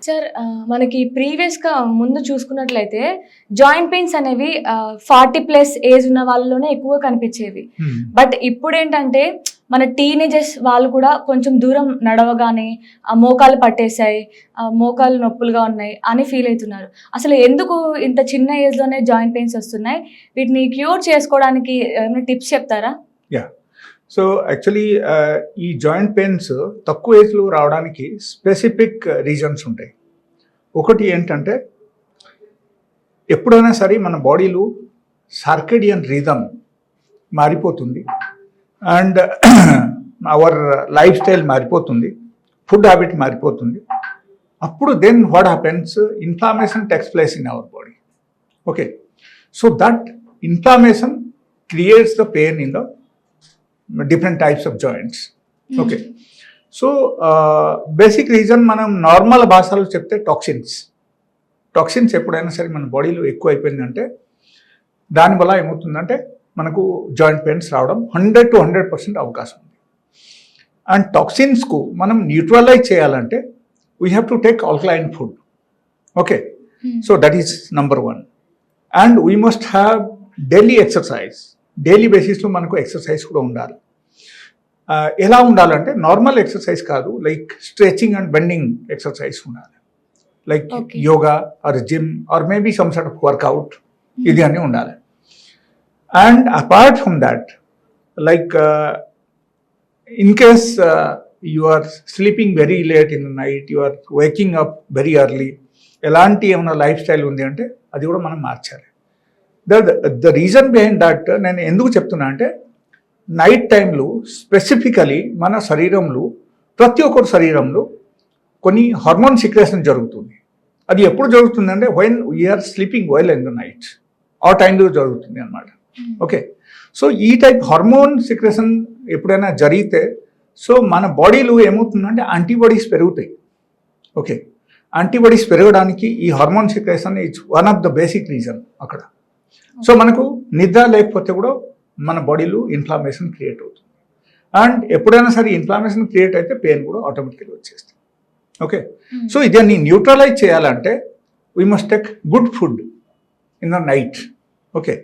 Sir మనకి ప్రీవియస్‌గా ముందు చూసుకున్నట్లయితే జాయింట్ పెయిన్స్ అనేవి 40+ ఏజ్ ఉన్న వాళ్ళలోనే ఎక్కువగా కనిపించేవి. బట్ ఇప్పుడేంటంటే మన టీనేజర్స్ వాళ్ళు కూడా కొంచెం దూరం నడవగానే మోకాలు పట్టేసాయి, మోకాలు నొప్పులుగా ఉన్నాయి అని ఫీల్ అవుతున్నారు. అసలు ఎందుకు ఇంత చిన్న ఏజ్‌లోనే జాయింట్ పెయిన్స్ వస్తున్నాయి? వీటిని క్యూర్ చేసుకోవడానికి ఏమైనా టిప్స్ చెప్తారా? యా. సో యాక్చువల్లీ ఈ జాయింట్ పెయిన్స్ తక్కువ ఏజ్లో రావడానికి స్పెసిఫిక్ రీజన్స్ ఉంటాయి. ఒకటి ఏంటంటే ఎప్పుడైనా సరే మన బాడీలో సర్కేడియన్ రిథమ్ మారిపోతుంది అండ్ అవర్ లైఫ్ స్టైల్ మారిపోతుంది, ఫుడ్ హ్యాబిట్ మారిపోతుంది. అప్పుడు then what happens, inflammation takes place in our body. Okay, so that inflammation creates the pain in the different types of joints. Okay, so basic reason మనం normal భాషలో చెప్తే toxins ఎప్పుడైనా సరే మన బాడీలో ఎక్కువ అయిపోయిందంటే దానివల్ల ఏమవుతుందంటే మనకు జాయింట్ పెయిన్స్ రావడం 100 to 100% అవకాశం ఉంది. అండ్ టాక్సిన్స్కు మనం న్యూట్రలైజ్ చేయాలంటే we have to take alkaline food. Okay, so that is number 1. And we must have daily exercise. Daily బేసిస్లో మనకు ఎక్సర్సైజ్ కూడా ఉండాలి. ఎలా ఉండాలంటే నార్మల్ ఎక్సర్సైజ్ కాదు, like stretching and bending exercise ఉండాలి, like yoga or gym or maybe some sort of workout, ఇది అని ఉండాలి. And apart from that, like in case you are sleeping very late in the night, you are waking up very early, ఎలాంటి ఏమైనా life style ఉంది అంటే అది కూడా మనం మార్చాలి. ద రీజన్ బిహైండ్ దట్ నేను ఎందుకు చెప్తున్నా అంటే నైట్ టైంలో స్పెసిఫికలీ మన శరీరంలో ప్రతి ఒక్కరి శరీరంలో కొన్ని హార్మోన్ సిక్రేషన్ జరుగుతుంది. అది ఎప్పుడు జరుగుతుందంటే when we are sleeping well in the night, ఆ టైంలో జరుగుతుంది అన్నమాట. ఓకే, సో ఈ టైప్ హార్మోన్ సిక్రేషన్ ఎప్పుడైనా జరిగితే సో మన బాడీలో ఏమవుతుందంటే యాంటీబాడీస్ పెరుగుతాయి. ఓకే, యాంటీబాడీస్ పెరగడానికి ఈ hormone secretion is one of the basic reason అక్కడ. సో మనకు నిద్ర లేకపోతే కూడా మన బాడీలో ఇన్ఫ్లామేషన్ క్రియేట్ అవుతుంది. అండ్ ఎప్పుడైనా సరే ఇన్ఫ్లామేషన్ క్రియేట్ అయితే పెయిన్ కూడా ఆటోమేటిక్గా వచ్చేస్తుంది. ఓకే, సో ఇదాన్ని న్యూట్రలైజ్ చేయాలంటే we must take good food in the night. Okay,